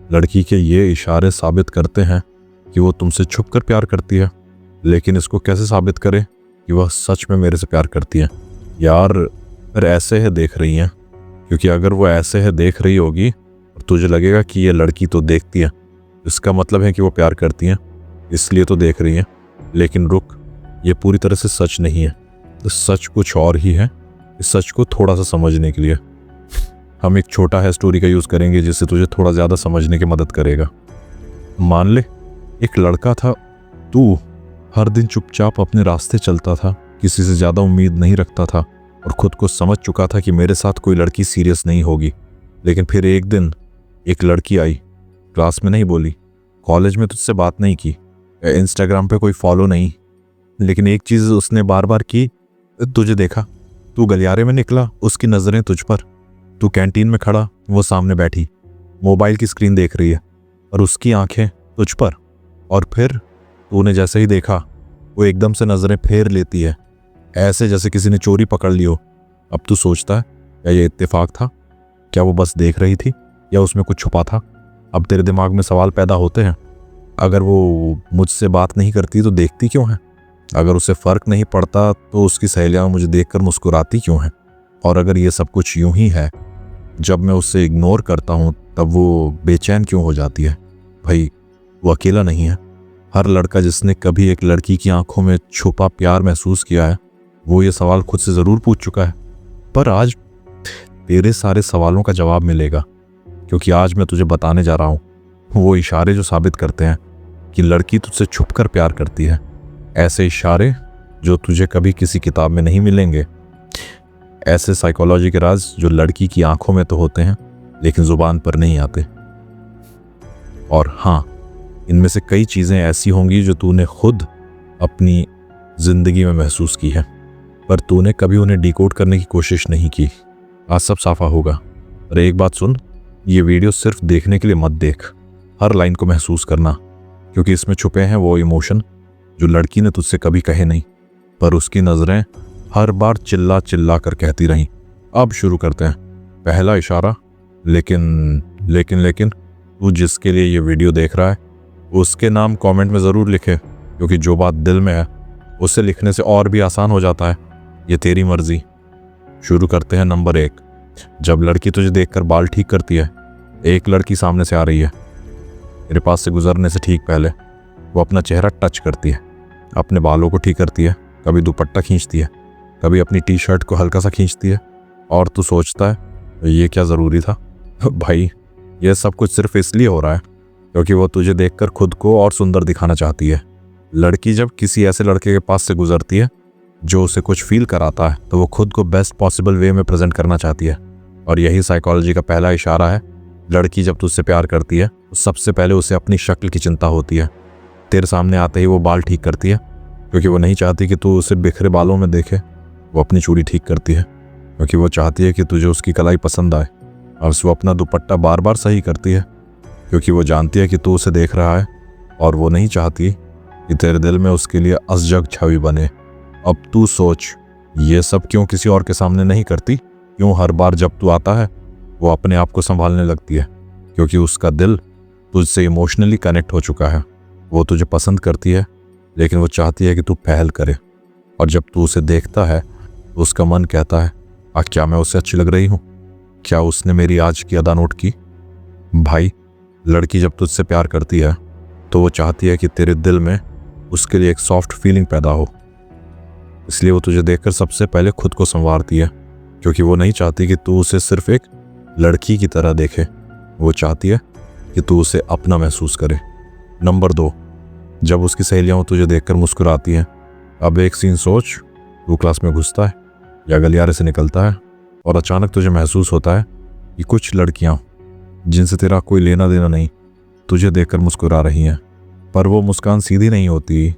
लड़की के ये इशारे साबित करते हैं कि वो तुमसे छुप कर प्यार करती है, लेकिन इसको कैसे साबित करे कि वह सच में मेरे से प्यार करती है? यार, फिर ऐसे है देख रही हैं, क्योंकि अगर वो ऐसे है देख रही होगी और तुझे लगेगा कि ये लड़की तो देखती है, इसका मतलब है कि वो प्यार करती हैं, इसलिए तो देख रही है। लेकिन रुक, ये पूरी तरह से सच नहीं है। तो सच कुछ और ही है। इस सच को थोड़ा सा समझने के लिए हम एक छोटा है स्टोरी का यूज़ करेंगे, जिससे तुझे थोड़ा ज़्यादा समझने की मदद करेगा। मान ले एक लड़का था, तू हर दिन चुपचाप अपने रास्ते चलता था, किसी से ज़्यादा उम्मीद नहीं रखता था और खुद को समझ चुका था कि मेरे साथ कोई लड़की सीरियस नहीं होगी। लेकिन फिर एक दिन एक लड़की आई, क्लास में नहीं बोली, कॉलेज में तुझसे बात नहीं की, इंस्टाग्राम पे कोई फॉलो नहीं, लेकिन एक चीज़ उसने बार बार की, तुझे देखा। तू गलियारे में निकला, उसकी नज़रें तुझ पर। तू कैंटीन में खड़ा, वो सामने बैठी मोबाइल की स्क्रीन देख रही है और उसकी आंखें तुझ पर। और फिर तूने जैसे ही देखा, वो एकदम से नज़रें फेर लेती है, ऐसे जैसे किसी ने चोरी पकड़ ली हो। अब तू सोचता है, क्या ये इत्तेफाक था? क्या वो बस देख रही थी या उसमें कुछ छुपा था? अब तेरे दिमाग में सवाल पैदा होते हैं, अगर वो मुझसे बात नहीं करती तो देखती क्यों है? अगर उसे फ़र्क नहीं पड़ता तो उसकी सहेलियाँ मुझे देखकर मुस्कुराती क्यों हैं? और अगर ये सब कुछ यूं ही है, जब मैं उससे इग्नोर करता हूँ तब वो बेचैन क्यों हो जाती है? भाई, वो अकेला नहीं है। हर लड़का जिसने कभी एक लड़की की आंखों में छुपा प्यार महसूस किया है, वो ये सवाल खुद से ज़रूर पूछ चुका है। पर आज तेरे सारे सवालों का जवाब मिलेगा, क्योंकि आज मैं तुझे बताने जा रहा हूँ वो इशारे जो साबित करते हैं कि लड़की तुझसे छुपकर प्यार करती है। ऐसे इशारे जो तुझे कभी किसी किताब में नहीं मिलेंगे। ऐसे साइकोलॉजी के राज जो लड़की की आंखों में तो होते हैं, लेकिन ज़ुबान पर नहीं आते। और हाँ, इनमें से कई चीज़ें ऐसी होंगी जो तूने खुद अपनी ज़िंदगी में महसूस की है, पर तूने कभी उन्हें डिकोड करने की कोशिश नहीं की। आज सब साफा होगा। और एक बात सुन, ये वीडियो सिर्फ देखने के लिए मत देख, हर लाइन को महसूस करना, क्योंकि इसमें छुपे हैं वो इमोशन जो लड़की ने तुझसे कभी कहे नहीं, पर उसकी नज़रें हर बार चिल्ला चिल्ला कर कहती रहीं। अब शुरू करते हैं। पहला इशारा, लेकिन तू जिसके लिए ये वीडियो देख रहा है, उसके नाम कमेंट में ज़रूर लिखे, क्योंकि जो बात दिल में है उसे लिखने से और भी आसान हो जाता है। ये तेरी मर्जी। शुरू करते हैं। नंबर 1, जब लड़की तुझे देखकर बाल ठीक करती है। एक लड़की सामने से आ रही है, तेरे पास से गुजरने से ठीक पहले वो अपना चेहरा टच करती है, अपने बालों को ठीक करती है, कभी दुपट्टा खींचती है, कभी अपनी टी शर्ट को हल्का सा खींचती है, और तू सोचता है ये क्या ज़रूरी था? भाई, ये सब कुछ सिर्फ इसलिए हो रहा है क्योंकि वो तुझे देखकर खुद को और सुंदर दिखाना चाहती है। लड़की जब किसी ऐसे लड़के के पास से गुजरती है जो उसे कुछ फील कराता है, तो वो खुद को बेस्ट पॉसिबल वे में प्रेजेंट करना चाहती है। और यही साइकोलॉजी का पहला इशारा है। लड़की जब तुझसे प्यार करती है तो सबसे पहले उसे अपनी शक्ल की चिंता होती है। तेरे सामने आते ही वो बाल ठीक करती है, क्योंकि वो नहीं चाहती कि तू उसे बिखरे बालों में देखे। वो अपनी चूड़ी ठीक करती है, क्योंकि वो चाहती है कि तुझे उसकी कलाई पसंद आए। और वो अपना दुपट्टा बार बार सही करती है, क्योंकि वो जानती है कि तू उसे देख रहा है और वो नहीं चाहती कि तेरे दिल में उसके लिए अजब छवि बने। अब तू सोच, ये सब क्यों किसी और के सामने नहीं करती? क्यों हर बार जब तू आता है वो अपने आप को संभालने लगती है? क्योंकि उसका दिल तुझसे इमोशनली कनेक्ट हो चुका है। वो तुझे पसंद करती है, लेकिन वो चाहती है कि तू पहल करे। और जब तू उसे देखता है तो उसका मन कहता है, क्या मैं उससे अच्छी लग रही हूँ? क्या उसने मेरी आज की अदा नोट की? भाई, लड़की जब तुझसे प्यार करती है तो वो चाहती है कि तेरे दिल में उसके लिए एक सॉफ्ट फीलिंग पैदा हो। इसलिए वो तुझे देखकर सबसे पहले खुद को संवारती है, क्योंकि वो नहीं चाहती कि तू उसे सिर्फ एक लड़की की तरह देखे। वो चाहती है कि तू उसे अपना महसूस करे। नंबर 2, जब उसकी सहेलियाँ तुझे देखकर मुस्कुराती हैं। अब एक सीन सोच, तू क्लास में घुसता है या गलियारे से निकलता है और अचानक तुझे महसूस होता है कि कुछ लड़कियाँ जिनसे तेरा कोई लेना देना नहीं, तुझे देखकर मुस्कुरा रही हैं। पर वो मुस्कान सीधी नहीं होती,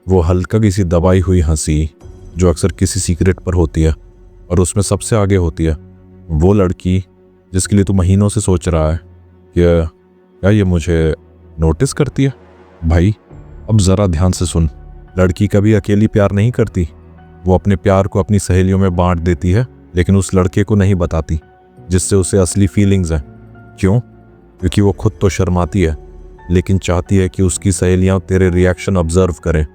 वो हल्का किसी दबाई हुई हंसी जो अक्सर किसी सीक्रेट पर होती है। और उसमें सबसे आगे होती है वो लड़की जिसके लिए तू महीनों से सोच रहा है कि क्या ये मुझे नोटिस करती है। भाई, अब ज़रा ध्यान से सुन, लड़की कभी अकेली प्यार नहीं करती। वो अपने प्यार को अपनी सहेलियों में बांट देती है, लेकिन उस लड़के को नहीं बताती जिससे उसे असली फीलिंग्स हैं। क्यों? क्योंकि वो खुद तो शर्माती है लेकिन चाहती है कि उसकी सहेलियां तेरे रिएक्शन ऑब्जर्व करें।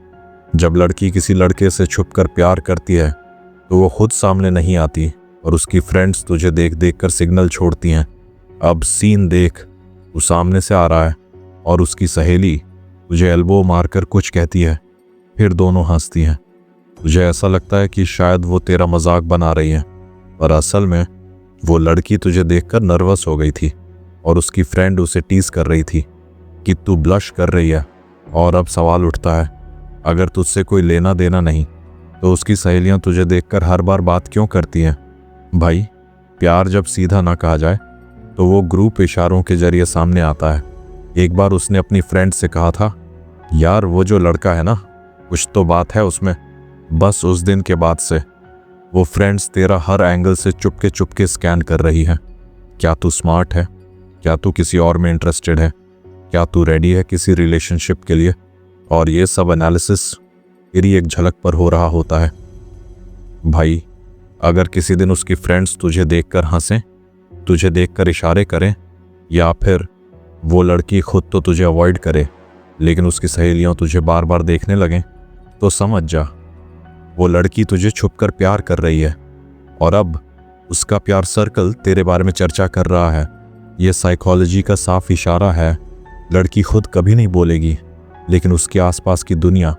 जब लड़की किसी लड़के से छुपकर प्यार करती है तो वो खुद सामने नहीं आती और उसकी फ्रेंड्स तुझे देख देख कर सिग्नल छोड़ती हैं। अब सीन देख, वो सामने से आ रहा है और उसकी सहेली तुझे एल्बो मारकर कुछ कहती है, फिर दोनों हंसती हैं। तुझे ऐसा लगता है कि शायद वो तेरा मजाक बना रही है, पर असल में वो लड़की तुझे देखकर नर्वस हो गई थी और उसकी फ्रेंड उसे टीज कर रही थी कि तू ब्लश कर रही है। और अब सवाल उठता है, अगर तुझसे कोई लेना देना नहीं तो उसकी सहेलियां तुझे देखकर हर बार बात क्यों करती हैं? भाई, प्यार जब सीधा ना कहा जाए तो वो ग्रुप इशारों के जरिए सामने आता है। एक बार उसने अपनी फ्रेंड से कहा था, यार वो जो लड़का है ना, कुछ तो बात है उसमें। बस उस दिन के बाद से वो फ्रेंड्स तेरा हर एंगल से चुपके चुपके स्कैन कर रही है। क्या तू स्मार्ट है? क्या तू किसी और में इंटरेस्टेड है? क्या तू रेडी है किसी रिलेशनशिप के लिए? और ये सब एनालिसिस तेरी एक झलक पर हो रहा होता है। भाई, अगर किसी दिन उसकी फ्रेंड्स तुझे देखकर हंसें, तुझे देखकर इशारे करें, या फिर वो लड़की खुद तो तुझे अवॉइड करे लेकिन उसकी सहेलियां तुझे बार बार देखने लगें, तो समझ जा वो लड़की तुझे छुपकर प्यार कर रही है और अब उसका प्यार सर्कल तेरे बारे में चर्चा कर रहा है। ये साइकोलॉजी का साफ इशारा है। लड़की खुद कभी नहीं बोलेगी लेकिन उसके आसपास की दुनिया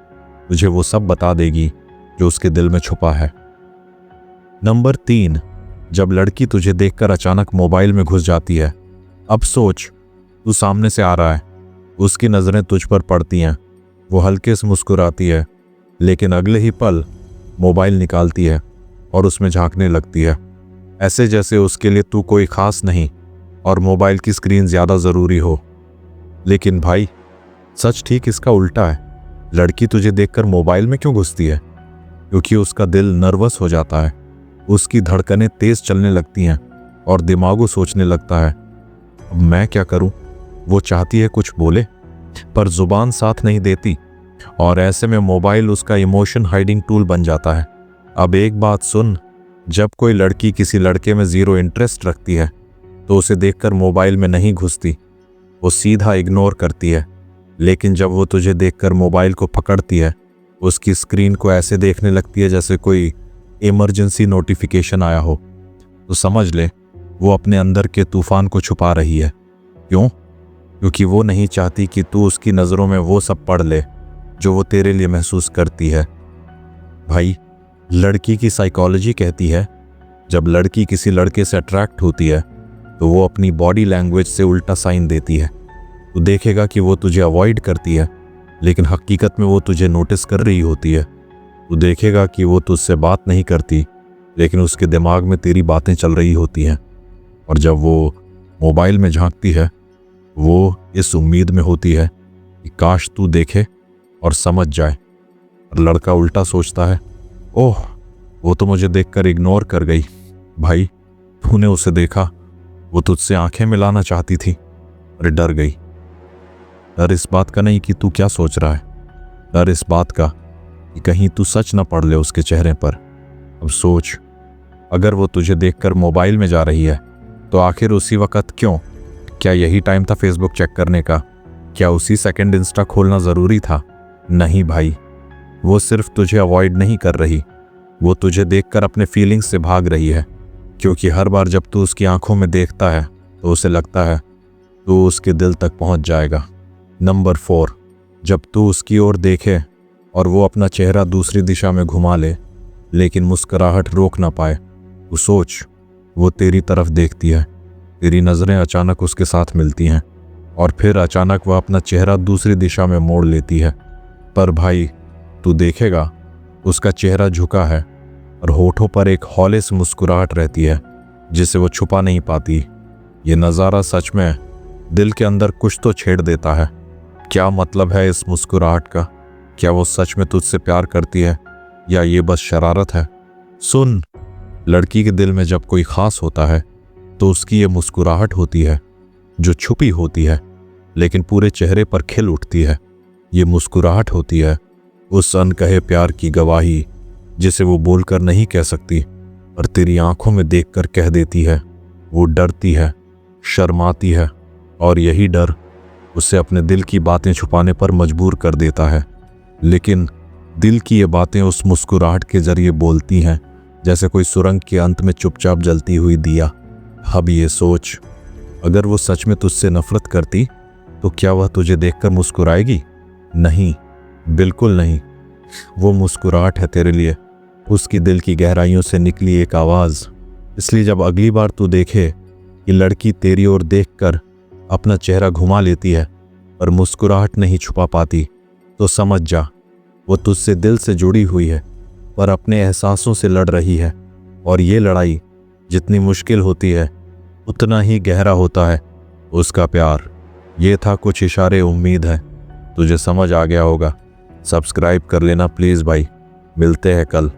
तुझे वो सब बता देगी जो उसके दिल में छुपा है। नंबर 3, जब लड़की तुझे देखकर अचानक मोबाइल में घुस जाती है। अब सोच, तू सामने से आ रहा है, उसकी नज़रें तुझ पर पड़ती हैं, वो हल्के से मुस्कुराती है लेकिन अगले ही पल मोबाइल निकालती है और उसमें झांकने लगती है, ऐसे जैसे उसके लिए तू कोई खास नहीं और मोबाइल की स्क्रीन ज़्यादा ज़रूरी हो। लेकिन भाई, सच ठीक इसका उल्टा है। लड़की तुझे देखकर मोबाइल में क्यों घुसती है? क्योंकि उसका दिल नर्वस हो जाता है, उसकी धड़कनें तेज चलने लगती हैं और दिमागो सोचने लगता है, अब मैं क्या करूं? वो चाहती है कुछ बोले पर जुबान साथ नहीं देती और ऐसे में मोबाइल उसका इमोशन हाइडिंग टूल बन जाता है। अब एक बात सुन, जब कोई लड़की किसी लड़के में ज़ीरो इंटरेस्ट रखती है तो उसे देखकर मोबाइल में नहीं घुसती, वो सीधा इग्नोर करती है। लेकिन जब वो तुझे देखकर मोबाइल को पकड़ती है, उसकी स्क्रीन को ऐसे देखने लगती है जैसे कोई इमरजेंसी नोटिफिकेशन आया हो, तो समझ ले वो अपने अंदर के तूफान को छुपा रही है। क्यों? क्योंकि वो नहीं चाहती कि तू उसकी नज़रों में वो सब पढ़ ले जो वो तेरे लिए महसूस करती है। भाई, लड़की की साइकोलॉजी कहती है जब लड़की किसी लड़के से अट्रैक्ट होती है तो वो अपनी बॉडी लैंग्वेज से उल्टा साइन देती है। तू देखेगा कि वो तुझे अवॉइड करती है लेकिन हकीकत में वो तुझे नोटिस कर रही होती है। तू देखेगा कि वो तुझसे बात नहीं करती लेकिन उसके दिमाग में तेरी बातें चल रही होती हैं। और जब वो मोबाइल में झांकती है, वो इस उम्मीद में होती है कि काश तू देखे और समझ जाए। और लड़का उल्टा सोचता है, ओह, वो तो मुझे देखकर इग्नोर कर गई। भाई, तूने उसे देखा, वो तुझसे आंखें मिलाना चाहती थी और डर गई। डर इस बात का नहीं कि तू क्या सोच रहा है, डर इस बात का कि कहीं तू सच न पढ़ ले उसके चेहरे पर। अब सोच, अगर वो तुझे देखकर मोबाइल में जा रही है तो आखिर उसी वक्त क्यों? क्या यही टाइम था फेसबुक चेक करने का? क्या उसी सेकंड इंस्टा खोलना ज़रूरी था? नहीं भाई, वो सिर्फ तुझे अवॉइड नहीं कर रही, वो तुझे देखकर अपने फीलिंग्स से भाग रही है। क्योंकि हर बार जब तू उसकी आंखों में देखता है तो उसे लगता है तू उसके दिल तक पहुंच जाएगा। नंबर 4, जब तू उसकी ओर देखे और वो अपना चेहरा दूसरी दिशा में घुमा ले लेकिन मुस्कुराहट रोक ना पाए, तो सोच, वो तेरी तरफ देखती है, तेरी नज़रें अचानक उसके साथ मिलती हैं और फिर अचानक वह अपना चेहरा दूसरी दिशा में मोड़ लेती है। पर भाई, तू देखेगा उसका चेहरा झुका है और होठों पर एक हौले से मुस्कुराहट रहती है जिसे वो छुपा नहीं पाती। ये नज़ारा सच में दिल के अंदर कुछ तो छेड़ देता है। क्या मतलब है इस मुस्कुराहट का? क्या वो सच में तुझसे प्यार करती है या ये बस शरारत है? सुन, लड़की के दिल में जब कोई खास होता है तो उसकी ये मुस्कुराहट होती है जो छुपी होती है लेकिन पूरे चेहरे पर खिल उठती है। ये मुस्कुराहट होती है उस अनकहे प्यार की गवाही जिसे वो बोलकर नहीं कह सकती और तेरी आंखों में देखकर कह देती है। वो डरती है, शर्माती है और यही डर उसे अपने दिल की बातें छुपाने पर मजबूर कर देता है। लेकिन दिल की ये बातें उस मुस्कुराहट के जरिए बोलती हैं, जैसे कोई सुरंग के अंत में चुपचाप जलती हुई दिया। अब ये सोच, अगर वो सच में तुझसे नफरत करती तो क्या वह तुझे देखकर मुस्कुराएगी? नहीं, बिल्कुल नहीं। वो मुस्कुराहट है तेरे लिए उसकी दिल की गहराइयों से निकली एक आवाज़। इसलिए जब अगली बार तू देखे कि लड़की तेरी ओर देखकर अपना चेहरा घुमा लेती है पर मुस्कुराहट नहीं छुपा पाती, तो समझ जा वो तुझसे दिल से जुड़ी हुई है पर अपने एहसासों से लड़ रही है। और ये लड़ाई जितनी मुश्किल होती है उतना ही गहरा होता है उसका प्यार। ये था कुछ इशारे, उम्मीद है तुझे समझ आ गया होगा। सब्सक्राइब कर लेना प्लीज़ भाई। मिलते हैं कल।